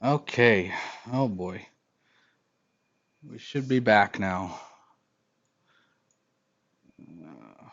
Okay. Oh boy. We should be back now. Uh,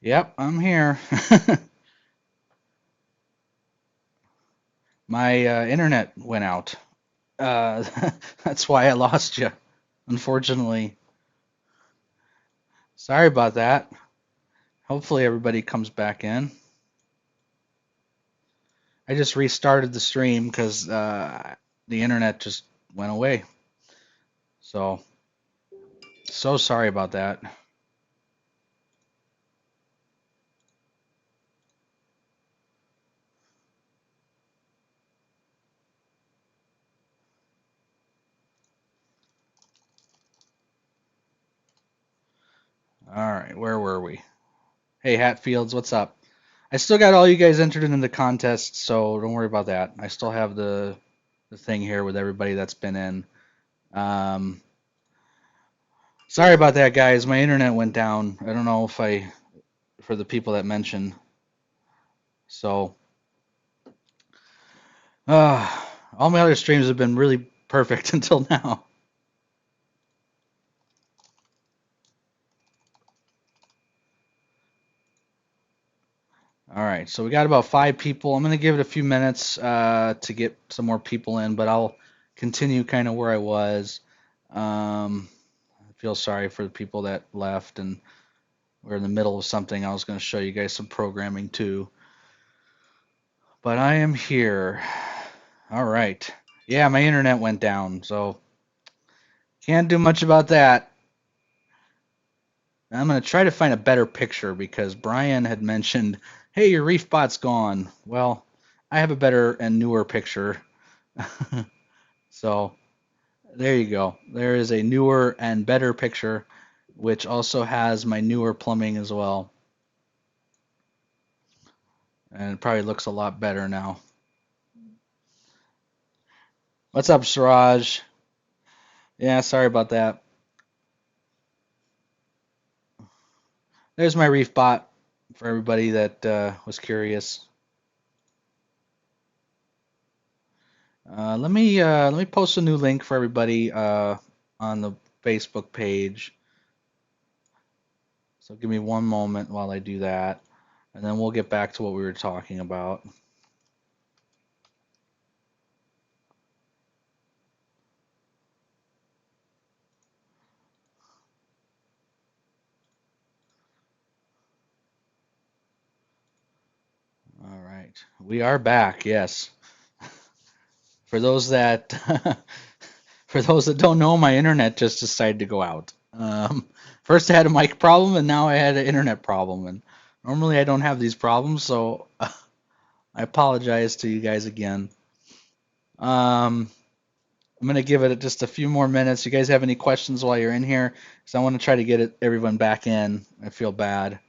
yep, I'm here. My internet went out. Uh, that's why I lost you, unfortunately. Sorry about that. Hopefully everybody comes back in. I just restarted the stream because the internet just went away. So sorry about that. All right, where were we? Hey, Hatfields, what's up? I still got all you guys entered into the contest, so don't worry about that. I still have the thing here with everybody that's been in. Um, Sorry about that, guys. My internet went down. I don't know if for the people that mentioned. So, uh, all my other streams have been really perfect until now. All right, so we got about 5 people. I'm gonna give it a few minutes to get some more people in, but I'll continue kind of where I was. I feel sorry for the people that left, and we're in the middle of something. I was going to show you guys some programming too, but I am here. All right. Yeah, my internet went down, so can't do much about that. I'm going to try to find a better picture because Brian had mentioned, hey, your reef bot's gone. Well, I have a better and newer picture. So there you go. There is a newer and better picture, which also has my newer plumbing as well. And it probably looks a lot better now. What's up, Siraj? Yeah, sorry about that. There's my reef bot for everybody that was curious. Let me post a new link for everybody on the Facebook page. So give me one moment while I do that, and then we'll get back to what we were talking about. All right, we are back. Yes. For those that for those that don't know, my internet just decided to go out. First I had a mic problem, and now I had an internet problem. And normally I don't have these problems, so I apologize to you guys again. Um, I'm gonna give it just a few more minutes. You guys have any questions while you're in here? Because I want to try to get everyone back in. I feel bad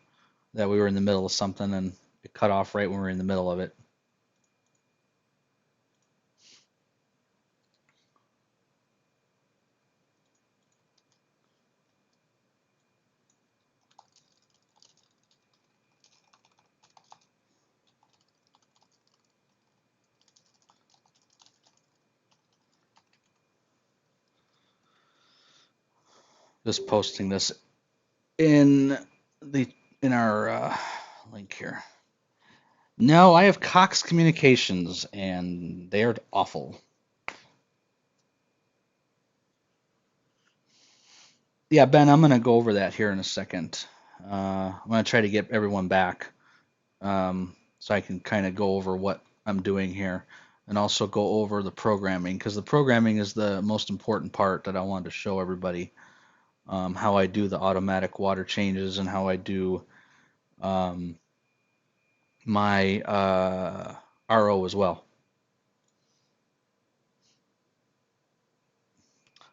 that we were in the middle of something and it cut off right when we were in the middle of it. Just posting this in the in our link here. No, I have Cox Communications, and they're awful. Yeah, Ben, I'm gonna go over that here in a second. I'm gonna try to get everyone back, so I can kind of go over what I'm doing here. and also go over the programming, because the programming is the most important part that I wanted to show everybody, how I do the automatic water changes and how I do um, my RO as well.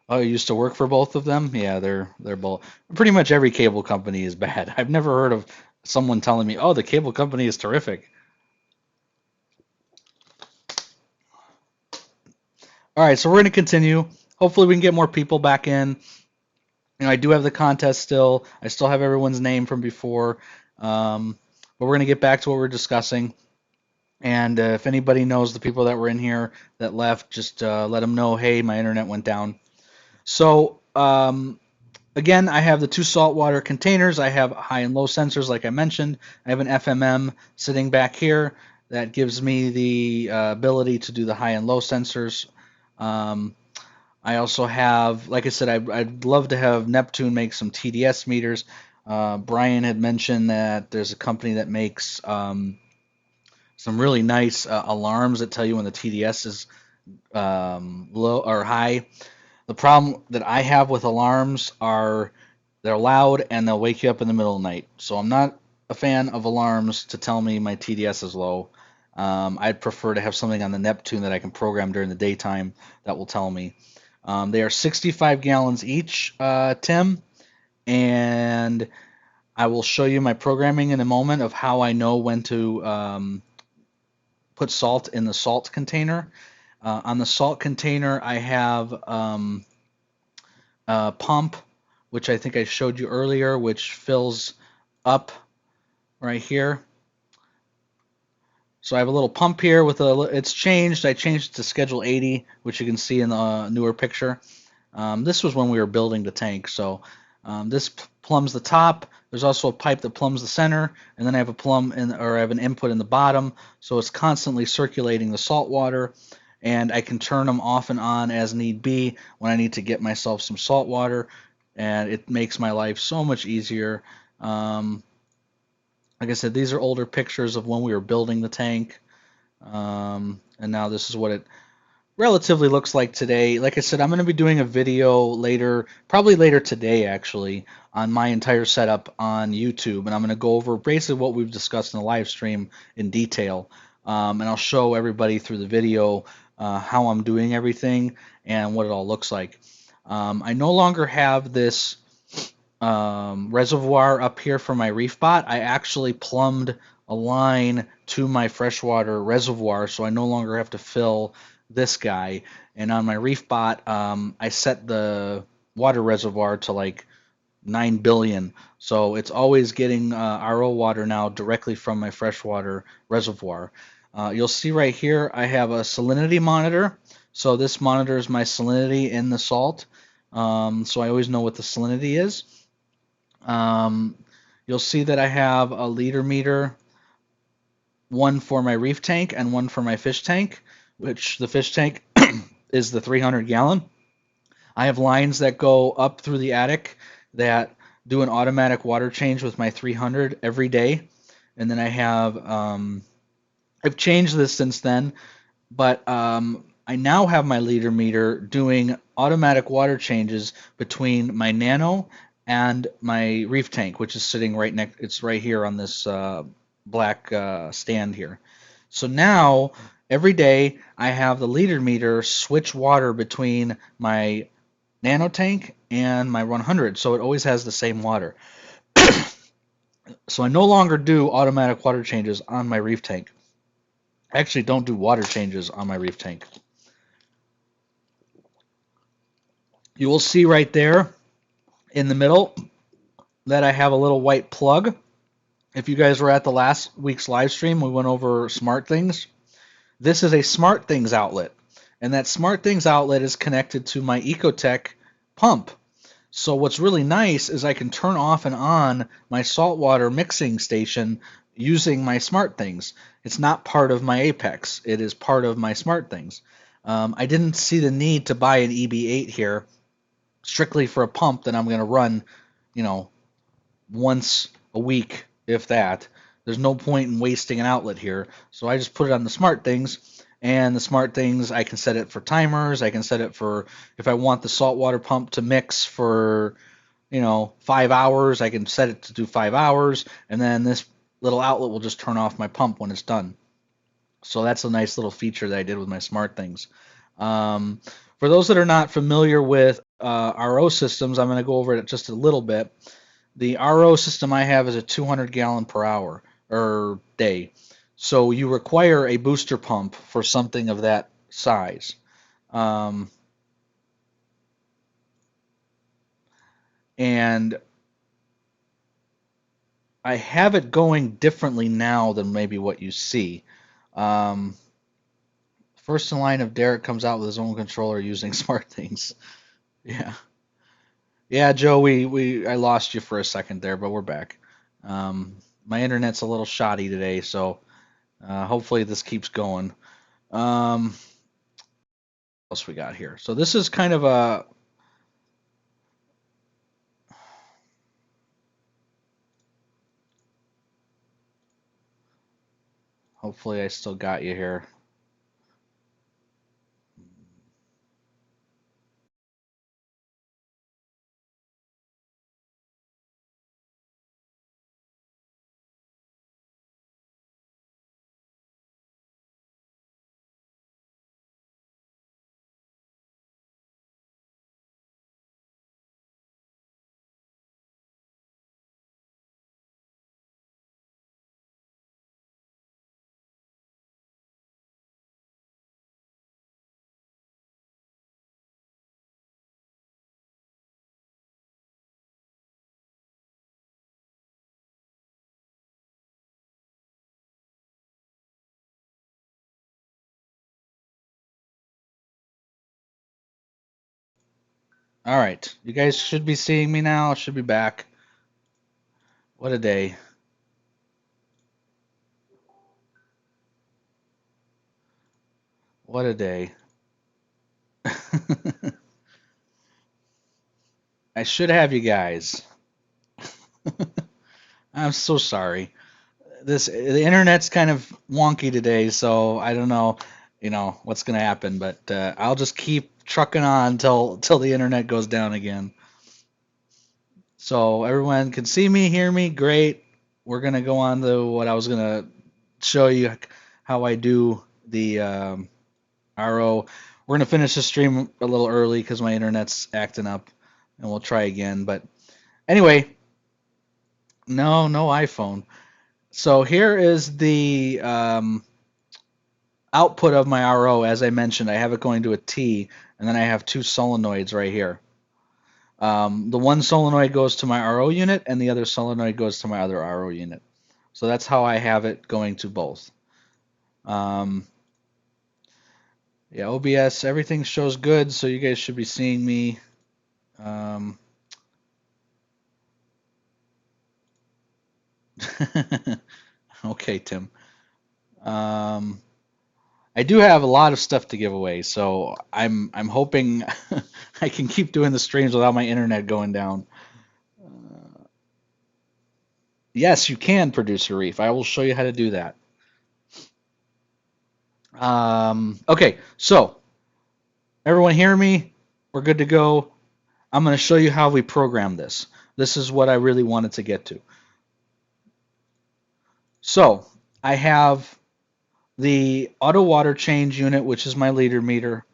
Oh, you used to work for both of them? Yeah, they're both. Pretty much every cable company is bad. I've never heard of someone telling me, "Oh, the cable company is terrific." All right, so we're going to continue. Hopefully, we can get more people back in. I do have the contest still. I still have everyone's name from before. But we're going to get back to what we're discussing. And if anybody knows the people that were in here that left, just let them know, hey, my internet went down. So, again, I have the two saltwater containers. I have high and low sensors, like I mentioned. I have an FMM sitting back here that gives me the ability to do the high and low sensors. I also have, like I said, I'd love to have Neptune make some TDS meters. Brian had mentioned that there's a company that makes some really nice alarms that tell you when the TDS is low or high. The problem that I have with alarms are they're loud and they'll wake you up in the middle of the night. So I'm not a fan of alarms to tell me my TDS is low. I'd prefer to have something on the Neptune that I can program during the daytime that will tell me. They are 65 gallons each, Tim, and I will show you my programming in a moment of how I know when to put salt in the salt container. On the salt container, I have a pump, which I think I showed you earlier, which fills up right here. So I have a little pump here with it's changed. I changed it to schedule 80, which you can see in the newer picture. This was when we were building the tank. So this plumbs the top. There's also a pipe that plumbs the center, and then I have I have an input in the bottom. So it's constantly circulating the salt water, and I can turn them off and on as need be when I need to get myself some salt water, and it makes my life so much easier. Like I said, these are older pictures of when we were building the tank, and now this is what it relatively looks like today. Like I said, I'm going to be doing a video later, probably later today actually, on my entire setup on YouTube, and I'm going to go over basically what we've discussed in the live stream in detail, and I'll show everybody through the video how I'm doing everything and what it all looks like. I no longer have this reservoir up here for my reef bot. I actually plumbed a line to my freshwater reservoir, so I no longer have to fill this guy. And on my reef bot, I set the water reservoir to like 9 billion. So it's always getting RO water now directly from my freshwater reservoir. You'll see right here I have a salinity monitor. So this monitors my salinity in the salt. So I always know what the salinity is. You'll see that I have a liter meter, one for my reef tank and one for my fish tank, which the fish tank is the 300 gallon. I have lines that go up through the attic that do an automatic water change with my 300 every day. And then I've changed this since then, but I now have my liter meter doing automatic water changes between my nano and my reef tank, which is sitting right next. It's right here on this black stand here. So now every day I have the liter meter switch water between my nano tank and my 100, so it always has the same water. So I no longer do automatic water changes on my reef tank. I actually don't do water changes on my reef tank. You will see right there in the middle that I have a little white plug. If you guys were at the last week's live stream, we went over smart things. This is a smart things outlet, and that smart things outlet is connected to my Ecotech pump. So what's really nice is I can turn off and on my saltwater mixing station using my smart things. It's not part of my Apex. It is part of my smart things. I didn't see the need to buy an EB8 here strictly for a pump that I'm going to run, once a week, if that. There's no point in wasting an outlet here. So I just put it on the smart things. And the smart things, I can set it for timers. I can set it for if I want the saltwater pump to mix for 5 hours, I can set it to do 5 hours, and then this little outlet will just turn off my pump when it's done. So that's a nice little feature that I did with my smart things. Um, for those that are not familiar with RO systems, I'm going to go over it just a little bit. The RO system I have is a 200 gallon per hour or day. So you require a booster pump for something of that size. Um, and I have it going differently now than maybe what you see. Um, First in line of Derek comes out with his own controller using smart things. Yeah. Yeah, Joe, I lost you for a second there, but we're back. My internet's a little shoddy today, so hopefully this keeps going. What else we got here? So this is kind of a hopefully I still got you here. All right, you guys should be seeing me now. Should be back. What a day. What a day. I should have you guys. I'm so sorry. The internet's kind of wonky today, so I don't know, what's gonna happen, but I'll just keep trucking on till the internet goes down again. So everyone can see me, hear me, great. We're gonna go on to what I was gonna show you how I do the RO. We're gonna finish the stream a little early because my internet's acting up, and we'll try again. But anyway, no iPhone. So here is the output of my RO. As I mentioned, I have it going to a T, and then I have two solenoids right here. The one solenoid goes to my RO unit, and the other solenoid goes to my other RO unit. So that's how I have it going to both. Um, yeah, OBS, everything shows good, so you guys should be seeing me. Um, okay, Tim. Um, I do have a lot of stuff to give away, so I'm hoping I can keep doing the streams without my internet going down. Yes, you can produce a reef. I will show you how to do that. Okay, so everyone hear me? We're good to go. I'm going to show you how we program this. This is what I really wanted to get to. So I have the auto water change unit, which is my leader meter.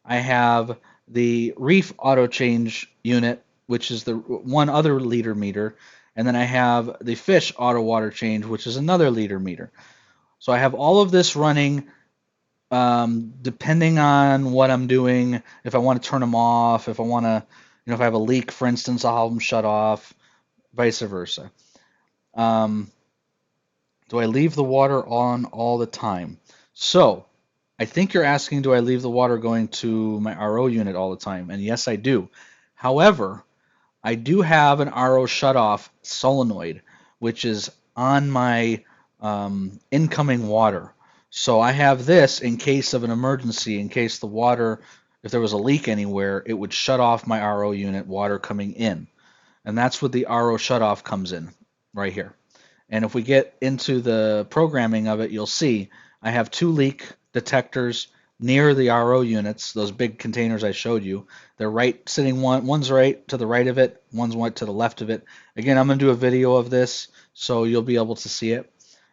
I have the reef auto change unit, which is the one other leader meter. And then I have the fish auto water change, which is another leader meter. So I have all of this running depending on what I'm doing. If I want to turn them off, if I want to, if I have a leak, for instance, I'll have them shut off, vice versa. Um, do I leave the water on all the time? So I think you're asking, do I leave the water going to my RO unit all the time? And yes, I do. However, I do have an RO shutoff solenoid, which is on my incoming water. So I have this in case of an emergency, in case the water, if there was a leak anywhere, it would shut off my RO unit water coming in. And that's what the RO shutoff comes in right here. And if we get into the programming of it, you'll see I have two leak detectors near the RO units, those big containers I showed you. They're right sitting one's right to the right of it, one's right to the left of it. Again, I'm going to do a video of this so you'll be able to see it.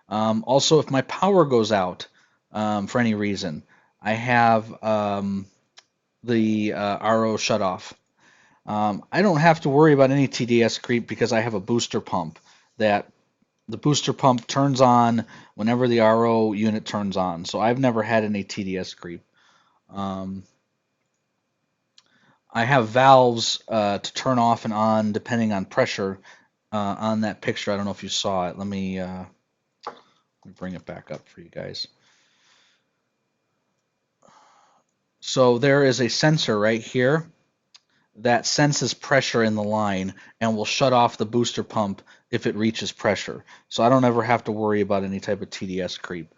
Also, if my power goes out for any reason, I have the RO shut off. I don't have to worry about any TDS creep because I have a booster pump that the booster pump turns on whenever the RO unit turns on. So I've never had any TDS creep. I have valves to turn off and on depending on pressure on that picture. I don't know if you saw it. Let me bring it back up for you guys. So there is a sensor right here that senses pressure in the line and will shut off the booster pump if it reaches pressure. So I don't ever have to worry about any type of TDS creep.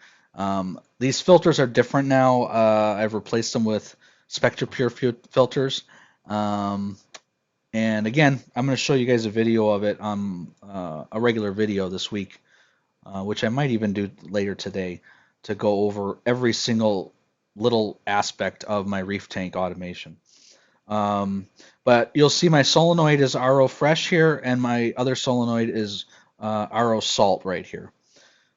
These filters are different now. I've replaced them with SpectraPure filters. And again, I'm going to show you guys a video of it on a regular video this week, which I might even do later today to go over every single little aspect of my reef tank automation. But you'll see my solenoid is RO fresh here, and my other solenoid is RO salt right here.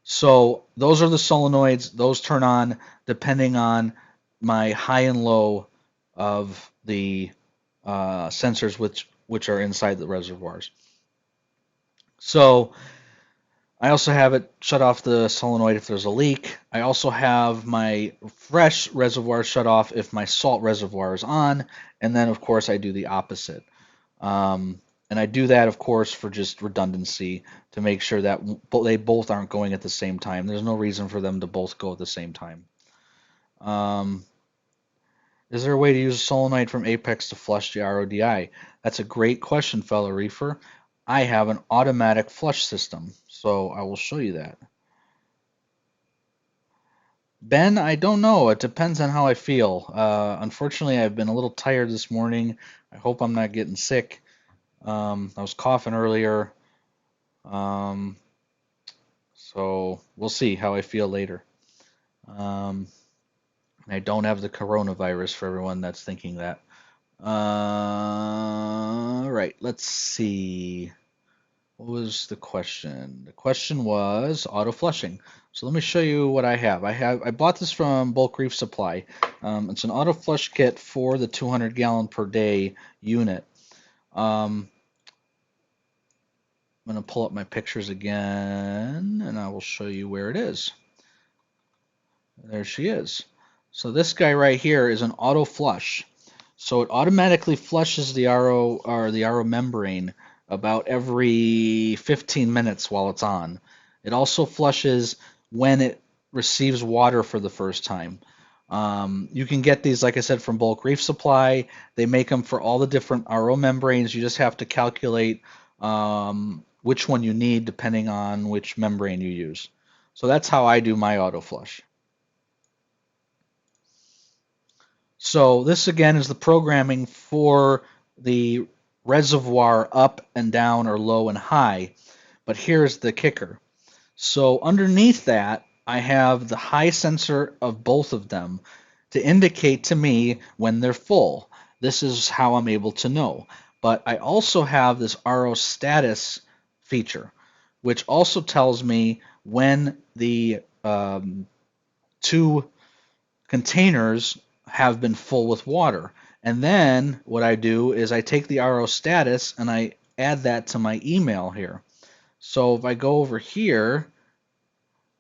So those are the solenoids. Those turn on depending on my high and low of the sensors which are inside the reservoirs. So I also have it shut off the solenoid if there's a leak. I also have my fresh reservoir shut off if my salt reservoir is on, and then of course I do the opposite. And I do that, of course, for just redundancy to make sure that they both aren't going at the same time. There's no reason for them to both go at the same time. Is there a way to use a solenoid from Apex to flush the RODI? That's a great question, fellow reefer. I have an automatic flush system, so I will show you that. Ben, I don't know. It depends on how I feel. Unfortunately, I've been a little tired this morning. I hope I'm not getting sick. I was coughing earlier. So we'll see how I feel later. I don't have the coronavirus for everyone that's thinking that. Right, let's see. What was the question? The question was auto flushing. So let me show you what I have. I bought this from Bulk Reef Supply. It's an auto flush kit for the 200 gallon per day unit. I'm going to pull up my pictures again, and I will show you where it is. There she is. So this guy right here is an auto flush. So it automatically flushes the RO or the RO membrane about every 15 minutes while it's on. It also flushes when it receives water for the first time. You can get these, like I said, from Bulk Reef Supply. They make them for all the different RO membranes. You just have to calculate which one you need depending on which membrane you use. So that's how I do my auto flush. So this again is the programming for the reservoir up and down or low and high. But here's the kicker. So underneath that, I have the high sensor of both of them to indicate to me when they're full. This is how I'm able to know. But I also have this RO status feature, which also tells me when the two containers have been full with water. And then what I do is I take the RO status and I add that to my email here. So if I go over here,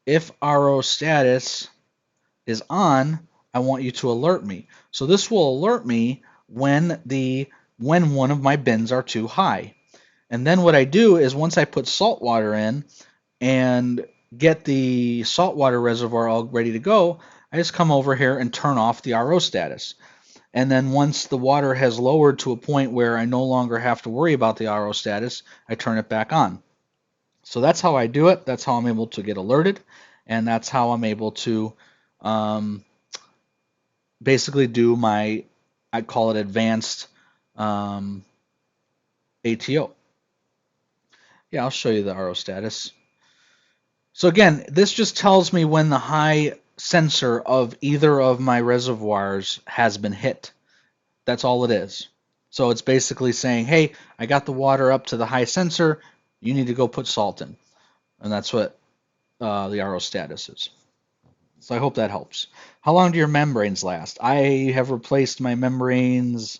if RO status is on, I want you to alert me. So this will alert me when one of my bins are too high. And then what I do is once I put salt water in and get the saltwater reservoir all ready to go, I just come over here and turn off the RO status. And then once the water has lowered to a point where I no longer have to worry about the RO status, I turn it back on. So that's how I do it. That's how I'm able to get alerted. And that's how I'm able to basically do my, I call it advanced ATO. Yeah, I'll show you the RO status. So again, this just tells me when the high sensor of either of my reservoirs has been hit. That's all it is. So it's basically saying, hey, I got the water up to the high sensor. You need to go put salt in. And that's what the RO status is. So I hope that helps. How long do your membranes last? I have replaced my membranes,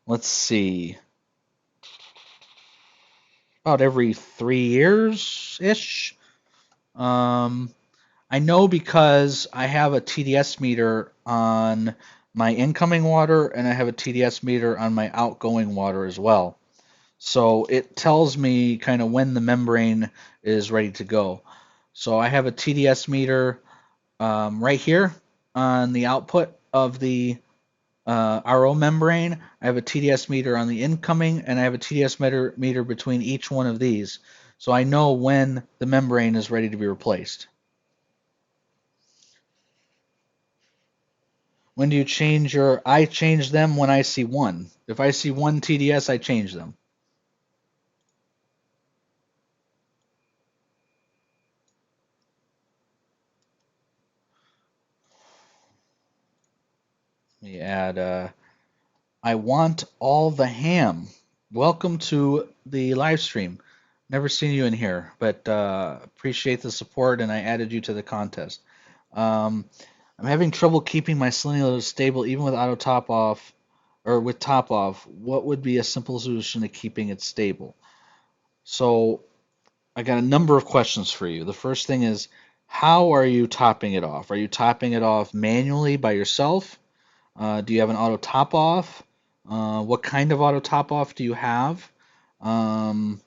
let's see, about every 3 years-ish. Um, I know because I have a TDS meter on my incoming water and I have a TDS meter on my outgoing water as well. So it tells me kind of when the membrane is ready to go. So I have a TDS meter right here on the output of the RO membrane. I have a TDS meter on the incoming, and I have a TDS meter between each one of these. So I know when the membrane is ready to be replaced. When do you change your? I change them when I see one. If I see one TDS, I change them. Let me add I want all the ham. Welcome to the live stream. Never seen you in here, but appreciate the support, and I added you to the contest. Um, I'm having trouble keeping my salinity stable even with auto top off or with top off. What would be a simple solution to keeping it stable? So I got a number of questions for you. The first thing is, how are you topping it off? Are you topping it off manually by yourself? Do you have an auto top off? What kind of auto top off do you have? Um,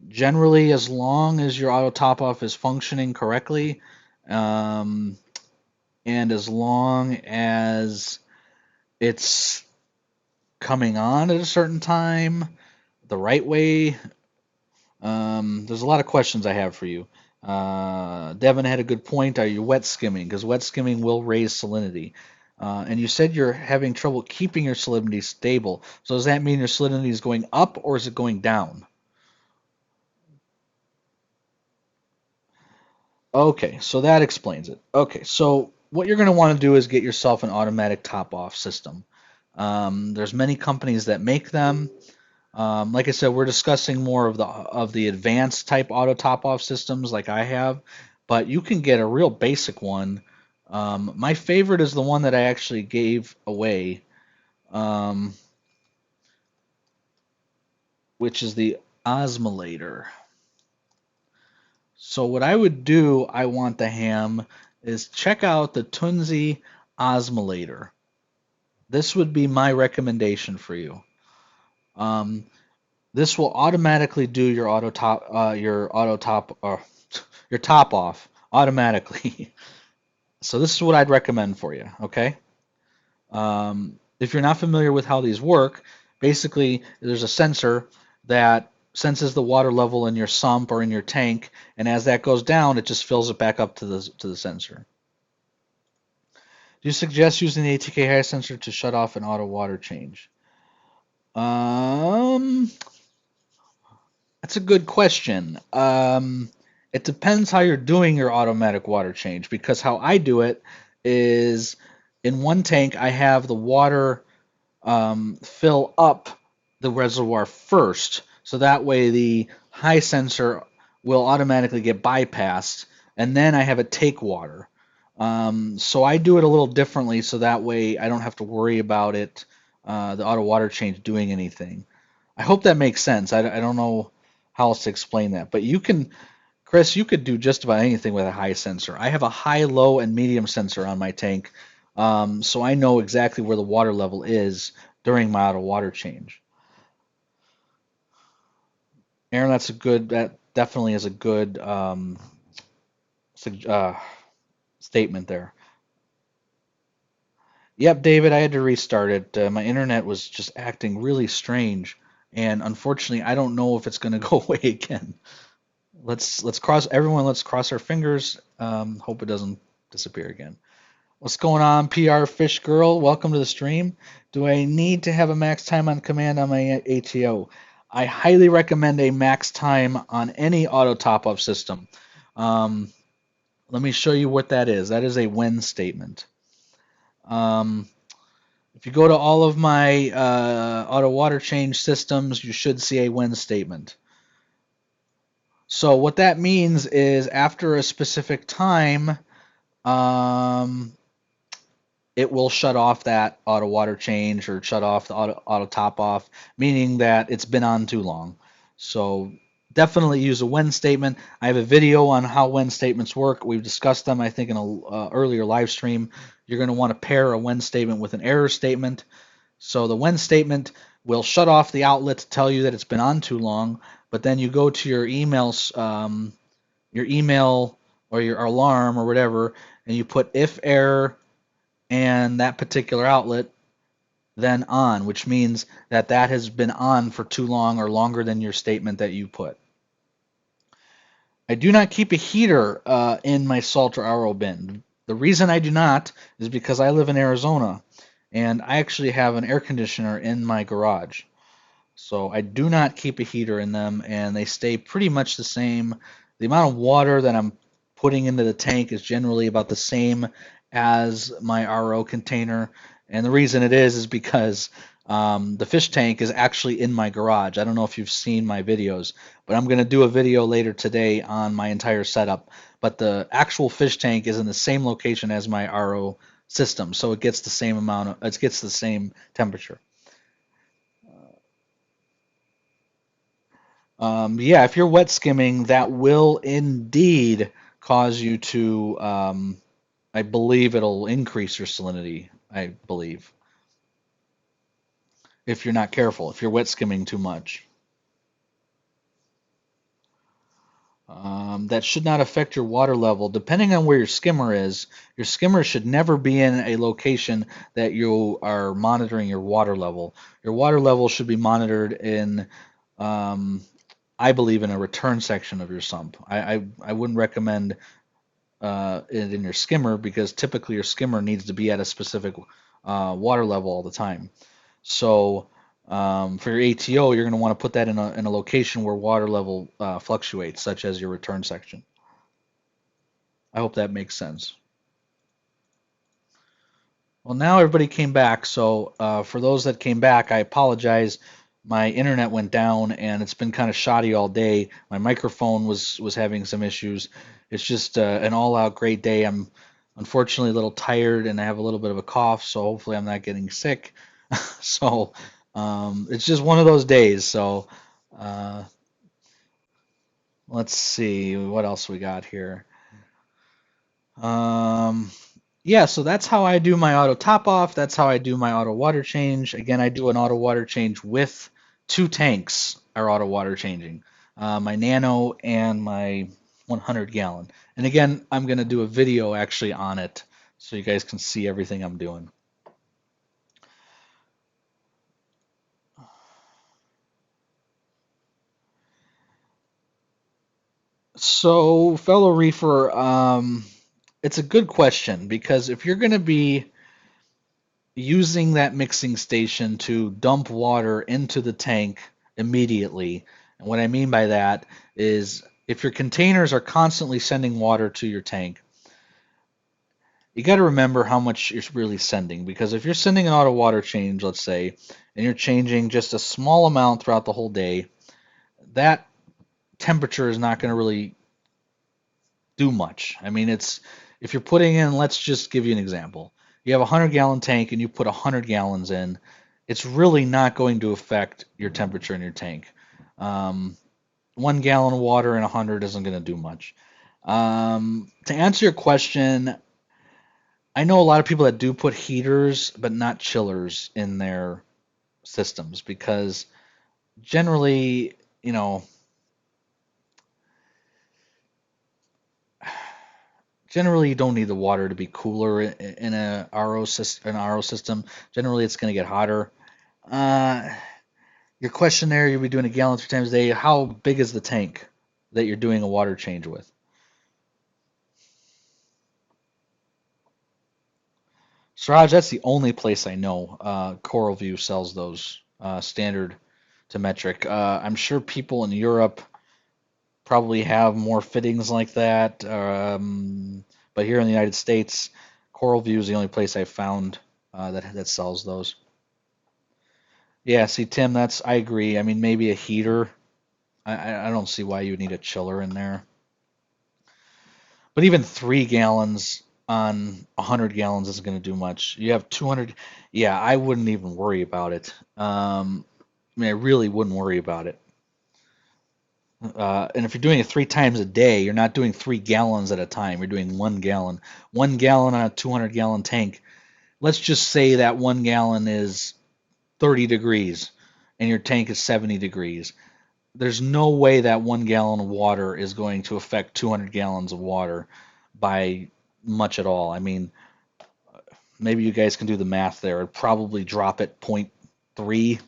Generally, as long as your auto top off is functioning correctly, um, and as long as it's coming on at a certain time, the right way, there's a lot of questions I have for you. Devin had a good point. Are you wet skimming? Because wet skimming will raise salinity. And you said you're having trouble keeping your salinity stable. So does that mean your salinity is going up or is it going down? Okay, so that explains it. Okay, so what you're going to want to do is get yourself an automatic top-off system. There's many companies that make them. Like I said, we're discussing more of the advanced type auto top-off systems like I have, but you can get a real basic one. My favorite is the one that I actually gave away, um, which is the Osmolator. So what I would do, I want the ham, is check out the Tunzi Osmolator. This would be my recommendation for you. Um, this will automatically do your auto top, your top off automatically. So this is what I'd recommend for you. Okay. If you're not familiar with how these work, basically there's a sensor that senses the water level in your sump or in your tank, and as that goes down, it just fills it back up to the sensor. Do you suggest using the ATK high sensor to shut off an auto water change? Um, that's a good question. It depends how you're doing your automatic water change because how I do it is in one tank I have the water fill up the reservoir first, so that way the high sensor will automatically get bypassed, and then I have it take water. So I do it a little differently, so that way I don't have to worry about it, the auto water change doing anything. I hope that makes sense. I don't know how else to explain that, but you can, Chris, you could do just about anything with a high sensor. I have a high, low, and medium sensor on my tank, so I know exactly where the water level is during my auto water change. Aaron, that definitely is a good uh, statement there. Yep, David, I had to restart it. My internet was just acting really strange, and unfortunately, I don't know if it's going to go away again. Let's cross everyone. Let's cross our fingers. Hope it doesn't disappear again. What's going on, PR Fish Girl? Welcome to the stream. Do I need to have a max time on command on my ATO? I highly recommend a max time on any auto top-up system. Um, let me show you what that is. That is a when statement. If you go to all of my auto water change systems, you should see a when statement. So what that means is after a specific time, it will shut off that auto water change or shut off the auto top off, meaning that it's been on too long. So definitely use a when statement. I have a video on how when statements work. We've discussed them, I think, in an earlier live stream. You're going to want to pair a when statement with an error statement. So the when statement will shut off the outlet to tell you that it's been on too long, but then you go to your emails, your email or your alarm or whatever, and you put if error and that particular outlet then on, which means that that has been on for too long or longer than your statement that you put. I do not keep a heater in my salt or RO bin. The reason I do not is because I live in Arizona and I actually have an air conditioner in my garage. So I do not keep a heater in them, and they stay pretty much the same. The amount of water that I'm putting into the tank is generally about the same as my RO container. And the reason it is because the fish tank is actually in my garage. I don't know if you've seen my videos, but I'm going to do a video later today on my entire setup. But the actual fish tank is in the same location as my RO system, so it gets the same it gets the same temperature. Yeah, if you're wet skimming, that will indeed cause you to, I believe it'll increase your salinity, I believe, if you're not careful, if you're wet skimming too much. That should not affect your water level. Depending on where your skimmer should never be in a location that you are monitoring your water level. Your water level should be monitored in, I believe, in a return section of your sump. I wouldn't recommend it in your skimmer because typically your skimmer needs to be at a specific water level all the time. So for your ATO, you're going to want to put that in a location where water level fluctuates, such as your return section. I hope that makes sense. Well, now everybody came back, so for those that came back, I apologize. My internet went down and it's been kind of shoddy all day. My microphone was having some issues. It's just an all-out great day. I'm unfortunately a little tired and I have a little bit of a cough, so hopefully I'm not getting sick. So it's just one of those days. So uh, let's see what else we got here. Um, yeah, so that's how I do my auto top off. That's how I do my auto water change. Again, I do an auto water change with 2 tanks are auto water changing, my nano and my 100 gallon. And again, I'm going to do a video actually on it so you guys can see everything I'm doing. So, fellow reefer, it's a good question because if you're going to be using that mixing station to dump water into the tank immediately. And what I mean by that is if your containers are constantly sending water to your tank, you got to remember how much you're really sending, because if you're sending an auto water change, let's say, and you're changing just a small amount throughout the whole day, that temperature is not going to really do much. I mean, it's if you're putting in, let's just give you an example. You have a 100-gallon tank and you put 100 gallons in, it's really not going to affect your temperature in your tank. 1 gallon of water in 100 isn't going to do much. To answer your question, I know a lot of people that do put heaters but not chillers in their systems because generally, you know, generally you don't need the water to be cooler in a RO system. Generally, it's going to get hotter. Uh, your question there, you'll be doing a gallon 3 times a day. How big is the tank that you're doing a water change with? Siraj, that's the only place I know Coral View sells those standard to metric. I'm sure people in Europe probably have more fittings like that. But here in the United States, Coral View is the only place I've found that sells those. Yeah, see, Tim, I agree. I mean, maybe a heater. I don't see why you would need a chiller in there. But even 3 gallons on 100 gallons isn't going to do much. You have 200. Yeah, I wouldn't even worry about it. I mean, I really wouldn't worry about it. And if you're doing it 3 times a day, you're not doing 3 gallons at a time. You're doing 1 gallon. 1 gallon on a 200-gallon tank. Let's just say that 1 gallon is 30 degrees and your tank is 70 degrees. There's no way that 1 gallon of water is going to affect 200 gallons of water by much at all. I mean, maybe you guys can do the math there. It'd probably drop at zero point 0.3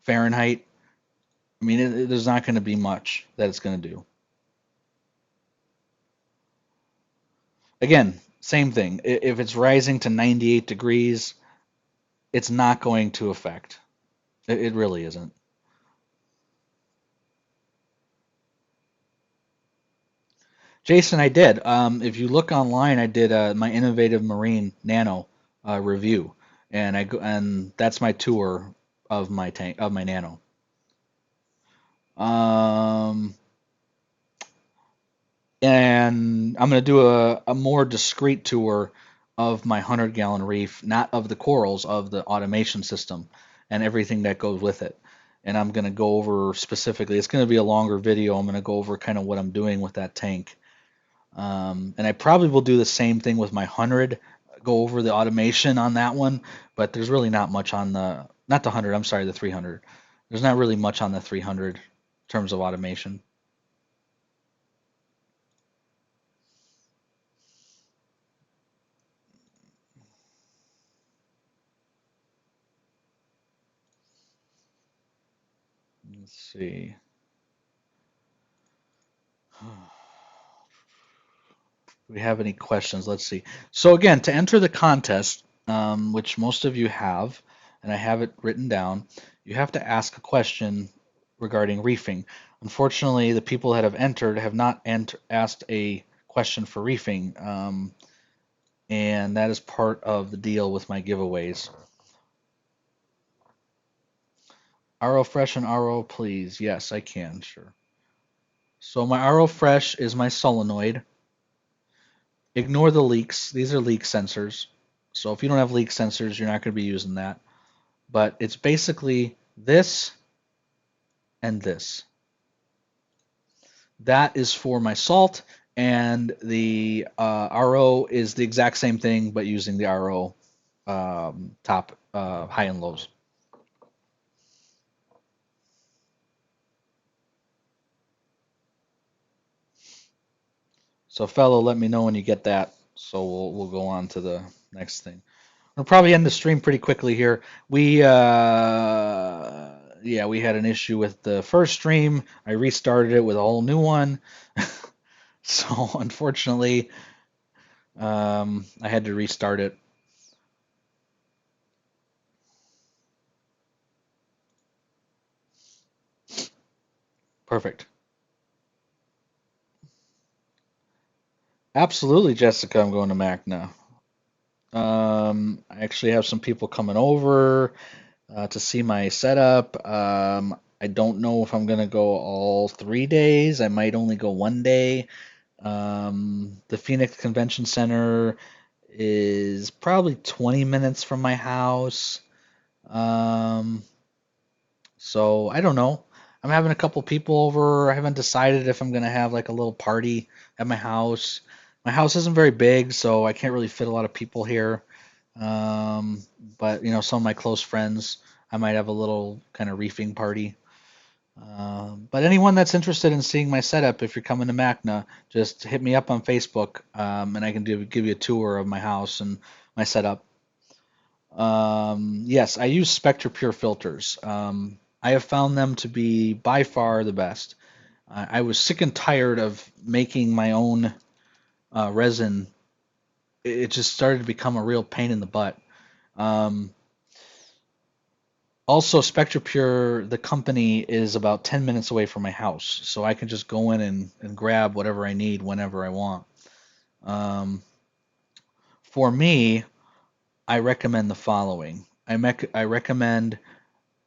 Fahrenheit. I mean, there's not going to be much that it's going to do. Again, same thing. If it's rising to 98 degrees, it's not going to affect. It really isn't. Jason, I did. If you look online, I did my Innovative Marine Nano review, and that's my tour of my tank of my Nano. Um, and I'm going to do a more discreet tour of my 100-gallon reef, not of the corals, of the automation system and everything that goes with it. And I'm going to go over specifically, it's going to be a longer video. I'm going to go over kind of what I'm doing with that tank. And I probably will do the same thing with my 100, go over the automation on that one, but there's really not much on not the 100, I'm sorry, the 300. There's not really much on the 300 in terms of automation. Let's see. Do we have any questions? Let's see. So again, to enter the contest, which most of you have, and I have it written down, you have to ask a question regarding reefing. Unfortunately, the people that have entered have not asked a question for reefing, and that is part of the deal with my giveaways. RO Fresh and RO Please. Yes, I can, sure. So my RO Fresh is my solenoid. Ignore the leaks. These are leak sensors. So if you don't have leak sensors, you're not going to be using that. But it's basically this and this. That is for my salt, and the RO is the exact same thing, but using the RO top high and lows. So fellow, let me know when you get that. So we'll go on to the next thing. We'll probably end the stream pretty quickly here. Yeah, we had an issue with the first stream. I restarted it with a whole new one. So unfortunately, I had to restart it. Perfect. Absolutely, Jessica. I'm going to Mac now. I actually have some people coming over to see my setup. I don't know if I'm gonna go all 3 days. I might only go one day. The Phoenix Convention Center is probably 20 minutes from my house. Um, so I don't know. I'm having a couple people over. I haven't decided if I'm gonna have like a little party at my house. My house isn't very big, so I can't really fit a lot of people here. Um, but some of my close friends, I might have a little kind of reefing party. But anyone that's interested in seeing my setup, if you're coming to Macna, just hit me up on Facebook, and I can give you a tour of my house and my setup. Yes, I use Spectra Pure filters. I have found them to be by far the best. I was sick and tired of making my own resin. It just started to become a real pain in the butt. Um, Also, SpectraPure, the company, is about 10 minutes away from my house, so I can just go in and grab whatever I need whenever I want. Um, for me, I recommend the following. I recommend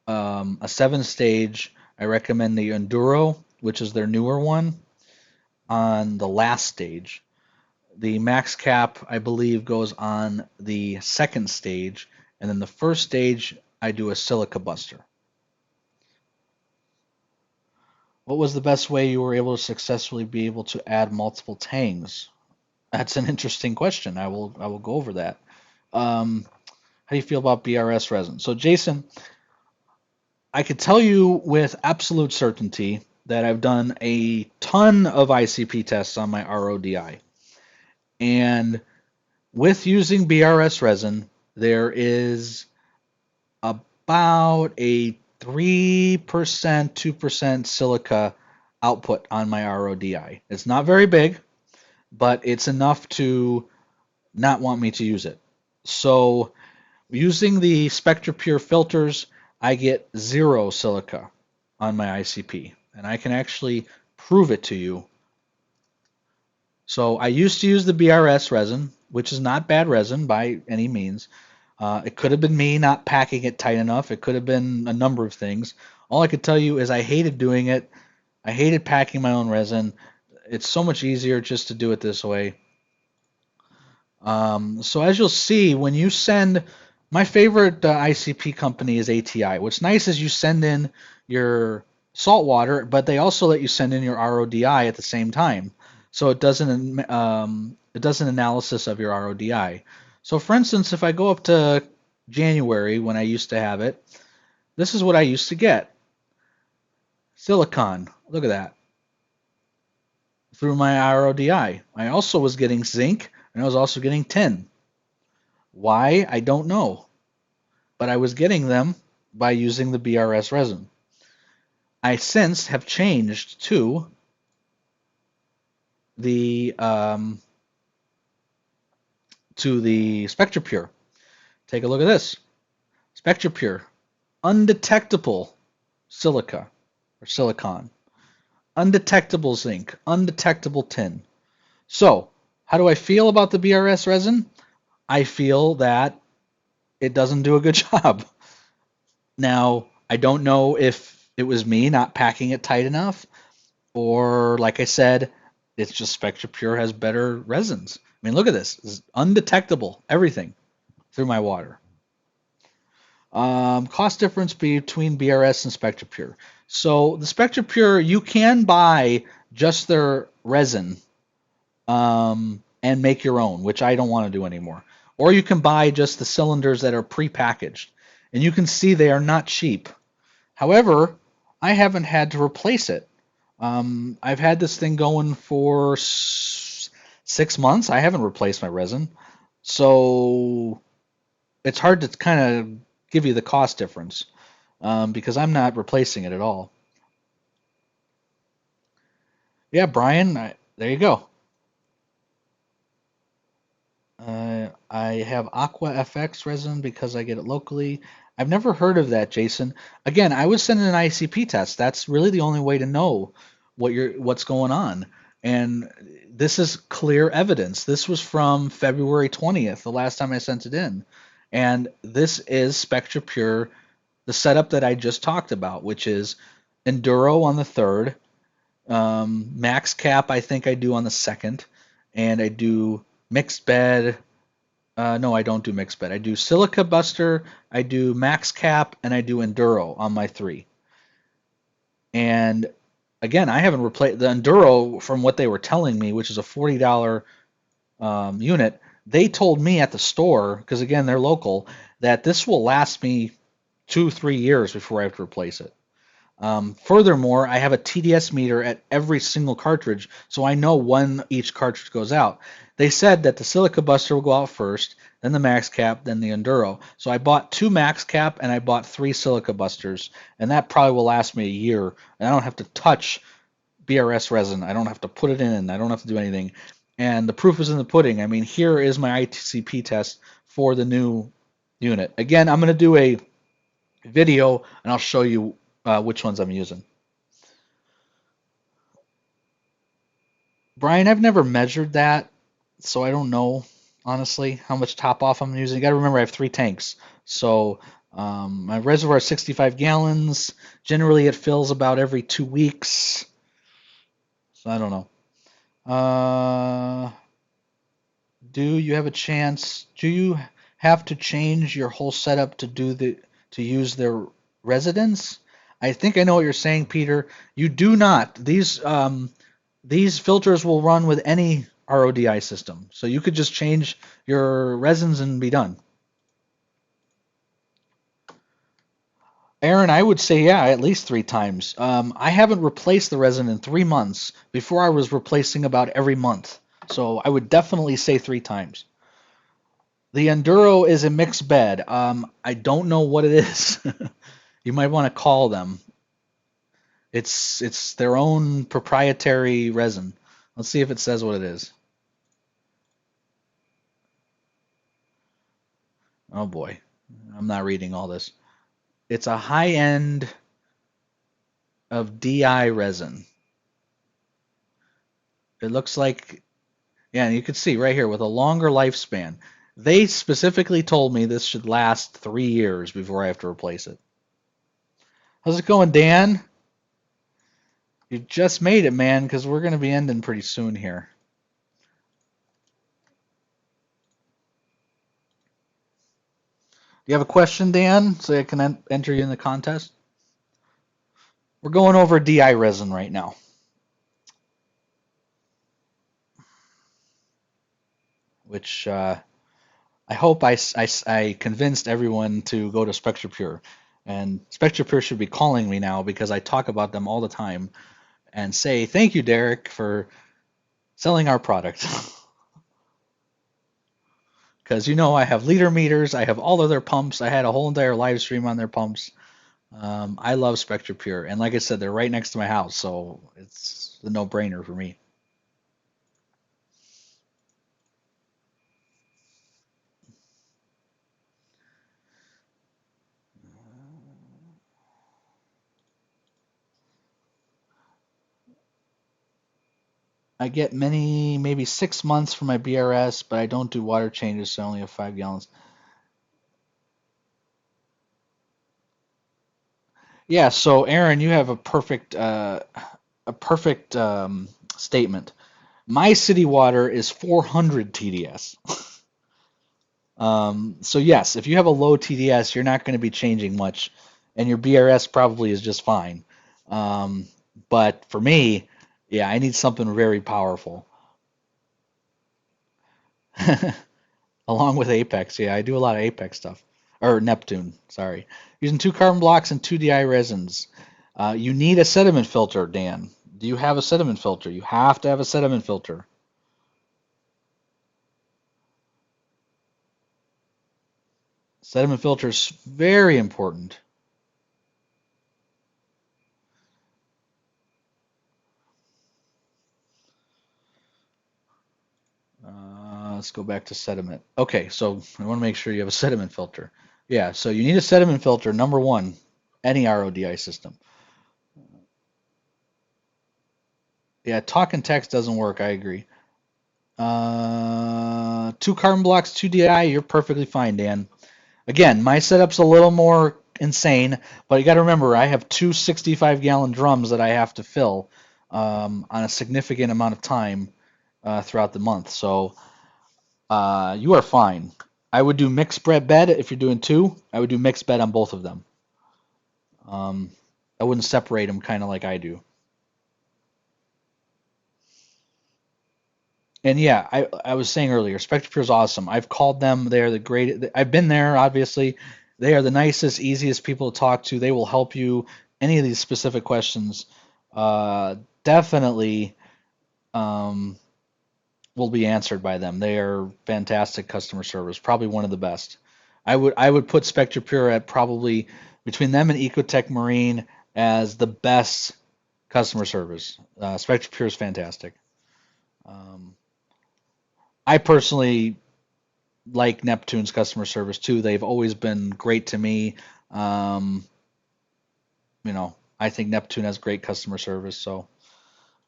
a 7-stage. I recommend the Enduro, which is their newer one, on the last stage. The max cap, I believe, goes on the second stage, and then the first stage, I do a silica buster. What was the best way you were able to successfully be able to add multiple tangs? That's an interesting question. I will go over that. How do you feel about BRS resin? So Jason, I could tell you with absolute certainty that I've done a ton of ICP tests on my RODI. And with using BRS resin, there is about a 3%, 2% silica output on my RODI. It's not very big, but it's enough to not want me to use it. So using the SpectraPure filters, I get 0 silica on my ICP, and I can actually prove it to you. So I used to use the BRS resin, which is not bad resin by any means. It could have been me not packing it tight enough. It could have been a number of things. All I could tell you is I hated doing it. I hated packing my own resin. It's so much easier just to do it this way. So as you'll see, when you send, my favorite ICP company is ATI. What's nice is you send in your salt water, but they also let you send in your RODI at the same time. So it does an analysis of your RODI. So for instance, if I go up to January when I used to have it, this is what I used to get. Silicon. Look at that. Through my RODI. I also was getting zinc, and I was also getting tin. Why? I don't know. But I was getting them by using the BRS resin. I since have changed the to the SpectraPure. Take a look at this. SpectraPure, undetectable silica or silicon, undetectable zinc, undetectable tin. So, how do I feel about the BRS resin? I feel that it doesn't do a good job. Now, I don't know if it was me not packing it tight enough, or like I said, it's just SpectraPure has better resins. I mean, look at this. It's undetectable, everything through my water. Cost difference between BRS and SpectraPure. So the SpectraPure, you can buy just their resin and make your own, which I don't want to do anymore. Or you can buy just the cylinders that are pre-packaged. And you can see they are not cheap. However, I haven't had to replace it. I've had this thing going for 6 months. I haven't replaced my resin. So it's hard to kind of give you the cost difference because I'm not replacing it at all. Yeah, Brian, there you go. I have Aqua FX resin because I get it locally. I've never heard of that, Jason. Again, I was sending an ICP test. That's really the only way to know what's going on. And this is clear evidence. This was from February 20th, the last time I sent it in. And this is SpectraPure, the setup that I just talked about, which is Enduro on the third, max cap I think I do on the second, and I do mixed bed. No, I don't do mixed bed. I do silica buster, I do max cap, and I do enduro on my 3. And again, I haven't replaced the enduro from what they were telling me, which is a $40 unit. They told me at the store, because again they're local, that this will last me 2-3 years before I have to replace it. Furthermore, I have a TDS meter at every single cartridge, so I know when each cartridge goes out. They said that the silica buster will go out first, then the max cap, then the enduro. So I bought 2 max cap and I bought 3 silica busters, and that probably will last me a year. And I don't have to touch BRS resin. I don't have to put it in. I don't have to do anything. And the proof is in the pudding. I mean, here is my ICP test for the new unit. Again, I'm going to do a video, and I'll show you which ones I'm using. Brian, I've never measured that, so I don't know, honestly, how much top off I'm using. You got to remember I have 3 tanks. So my reservoir is 65 gallons. Generally, it fills about every 2 weeks. So I don't know. Do you have a chance? Do you have to change your whole setup to use their residence? I think I know what you're saying, Peter. You do not. These filters will run with any RODI system. So you could just change your resins and be done. Aaron, I would say, yeah, at least 3 times. I haven't replaced the resin in 3 months. Before I was replacing about every month. So I would definitely say 3 times. The Enduro is a mixed bed. I don't know what it is. You might want to call them. It's their own proprietary resin. Let's see if it says what it is. Oh boy, I'm not reading all this. It's a high end of DI resin. It looks like, yeah, and you can see right here with a longer lifespan. They specifically told me this should last 3 years before I have to replace it. How's it going, Dan? You just made it, man, because we're going to be ending pretty soon here. Do you have a question, Dan, so I can enter you in the contest? We're going over DI resin right now. Which I hope I convinced everyone to go to SpectraPure. And SpectraPure should be calling me now because I talk about them all the time and say, thank you, Derek, for selling our product. Because you know I have liter meters, I have all of their pumps, I had a whole entire live stream on their pumps. I love SpectraPure, and like I said, they're right next to my house, so it's a no-brainer for me. I get maybe 6 months for my BRS, but I don't do water changes, so I only have 5 gallons. Yeah, so Aaron, you have a perfect statement. My city water is 400 TDS. So yes, if you have a low TDS, you're not going to be changing much, and your BRS probably is just fine. Um, but for me, yeah, I need something very powerful. Along with Apex, yeah, I do a lot of Apex stuff. Or Neptune, sorry. Using 2 carbon blocks and 2 DI resins. You need a sediment filter, Dan. Do you have a sediment filter? You have to have a sediment filter. Sediment filter is very important. Let's go back to sediment. Okay, so I want to make sure you have a sediment filter. Yeah, so you need a sediment filter, number one, any RODI system. Yeah, talk and text doesn't work, I agree. 2 carbon blocks, 2 DI, you're perfectly fine, Dan. Again, my setup's a little more insane, but you got to remember, I have 2 65-gallon drums that I have to fill on a significant amount of time throughout the month. So you are fine. I would do mixed bed if you're doing 2. I would do mixed bed on both of them. I wouldn't separate them kind of like I do. And yeah, I was saying earlier, SpectraPure is awesome. I've called them. They're the great. I've been there, obviously. They are the nicest, easiest people to talk to. They will help you any of these specific questions. Definitely um, will be answered by them. They are fantastic customer service, probably one of the best. I would put SpectraPure at probably between them and Ecotech Marine as the best customer service. SpectraPure is fantastic. Um, I personally like Neptune's customer service too. They've always been great to me. You know, I think Neptune has great customer service. So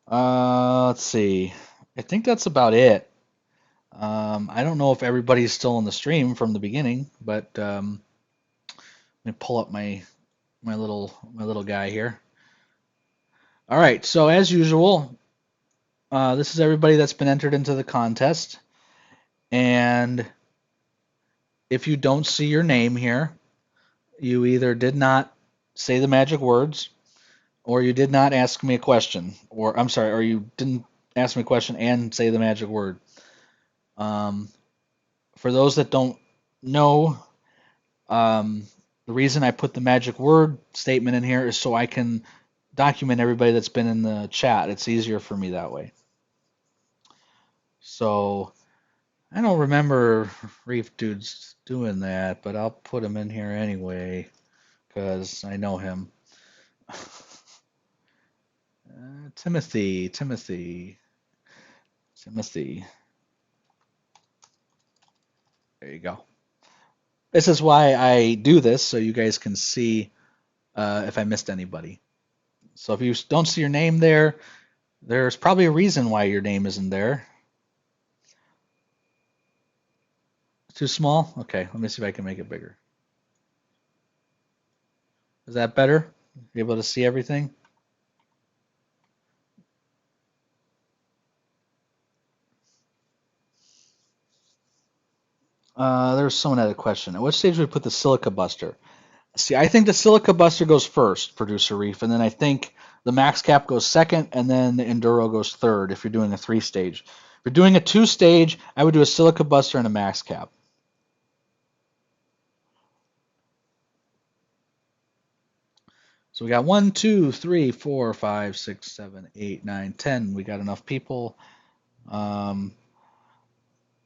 let's see. I think that's about it. I don't know if everybody's still on the stream from the beginning, but let me pull up my little guy here. All right. So as usual, this is everybody that's been entered into the contest, and if you don't see your name here, you either did not say the magic words, or you did not ask me a question, or I'm sorry, or you didn't ask me a question and say the magic word. Um, for those that don't know, the reason I put the magic word statement in here is so I can document everybody that's been in the chat. It's easier for me that way. So I don't remember Reef Dudes doing that, but I'll put him in here anyway because I know him. Timothy. There you go. This is why I do this, so you guys can see if I missed anybody. So if you don't see your name there, there's probably a reason why your name isn't there. Too small? Okay, let me see if I can make it bigger. Is that better? You able to see everything? There's someone had a question. At what stage do we put the silica buster? See, I think the silica buster goes first, Producer Reef, and then I think the max cap goes second, and then the enduro goes third if you're doing a 3-stage. If you're doing a 2-stage, I would do a silica buster and a max cap. So we got 1, 2, 3, 4, 5, 6, 7, 8, 9, 10. We got enough people.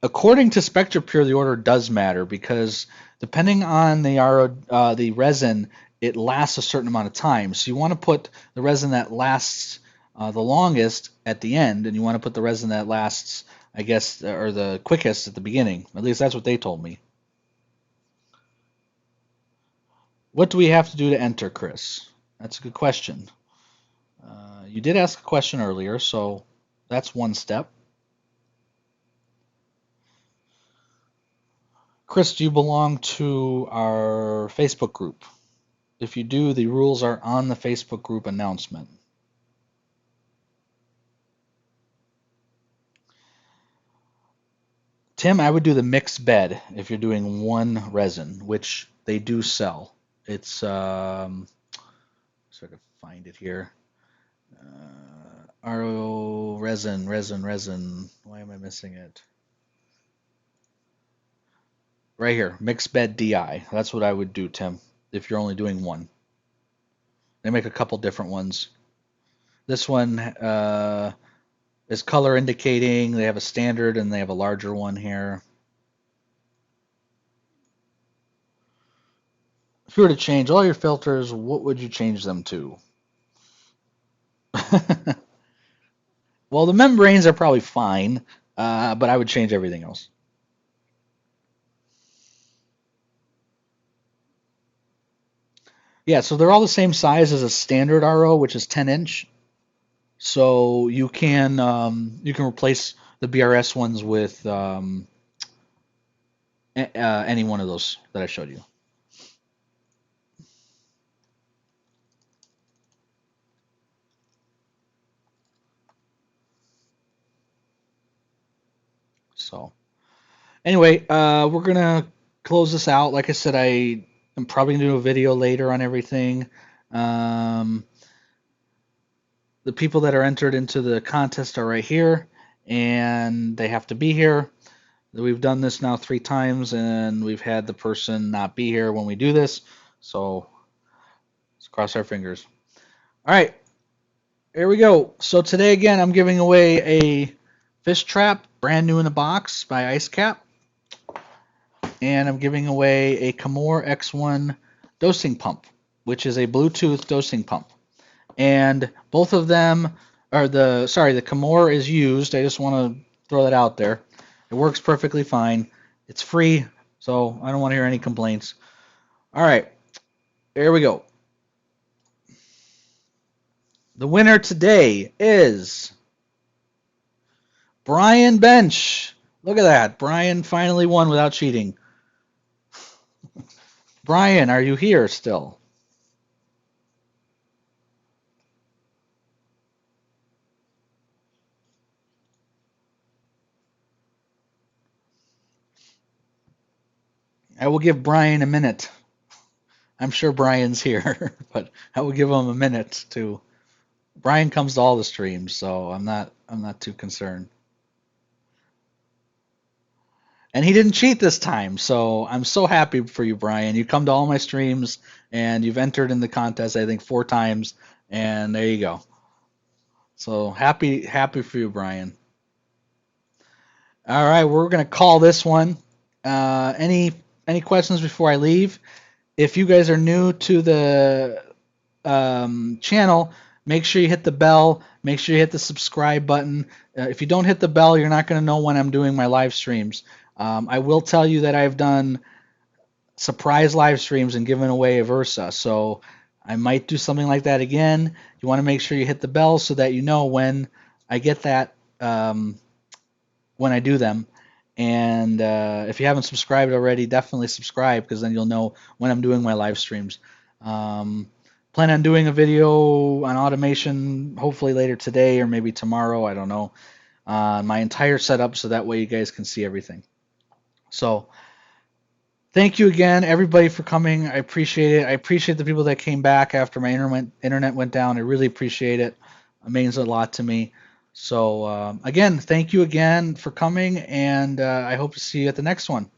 According to SpectraPure, the order does matter because depending on the resin, it lasts a certain amount of time. So you want to put the resin that lasts the longest at the end, and you want to put the resin that lasts, I guess, or the quickest at the beginning. At least that's what they told me. What do we have to do to enter, Chris? That's a good question. You did ask a question earlier, so that's one step. Chris, do you belong to our Facebook group? If you do, the rules are on the Facebook group announcement. Tim, I would do the mixed bed if you're doing one resin, which they do sell. It's so I can find it here. RO resin. Why am I missing it? Right here, mixed bed DI. That's what I would do, Tim, if you're only doing one. They make a couple different ones. This one is color indicating. They have a standard and they have a larger one here. If you were to change all your filters, what would you change them to? Well, the membranes are probably fine, but I would change everything else. Yeah, so they're all the same size as a standard RO, which is 10-inch. So you can replace the BRS ones with any one of those that I showed you. So anyway, we're gonna close this out. Like I said, I am probably gonna do a video later on everything. The people that are entered into the contest are right here, and they have to be here. We've done this now 3 times, and we've had the person not be here when we do this. So let's cross our fingers. All right, here we go. So today again, I'm giving away a fish trap, brand new in the box by Icecap, and I'm giving away a Kamoer X1 dosing pump, which is a Bluetooth dosing pump. And both of them are the Kamoer is used. I just want to throw that out there. It works perfectly fine. It's free, so I don't want to hear any complaints. All right. There we go. The winner today is Brian Bench. Look at that. Brian finally won without cheating. Brian, are you here still? I will give Brian a minute. I'm sure Brian's here, but I will give him a minute to. Brian comes to all the streams, so I'm not too concerned. And he didn't cheat this time, so I'm so happy for you, Brian. You come to all my streams and you've entered in the contest, I think 4 times, and there you go. So happy for you, Brian. All right, we're gonna call this one. Any questions before I leave? If you guys are new to the channel, make sure you hit the bell. Make sure you hit the subscribe button. If you don't hit the bell, you're not going to know when I'm doing my live streams. I will tell you that I've done surprise live streams and given away a Versa, so I might do something like that again. You want to make sure you hit the bell so that you know when I get that, when I do them. And if you haven't subscribed already, definitely subscribe because then you'll know when I'm doing my live streams. Plan on doing a video on automation hopefully later today or maybe tomorrow. I don't know. My entire setup so that way you guys can see everything. So thank you again, everybody, for coming. I appreciate it. I appreciate the people that came back after my internet went down. I really appreciate it. It means a lot to me. So again, thank you again for coming, and I hope to see you at the next one.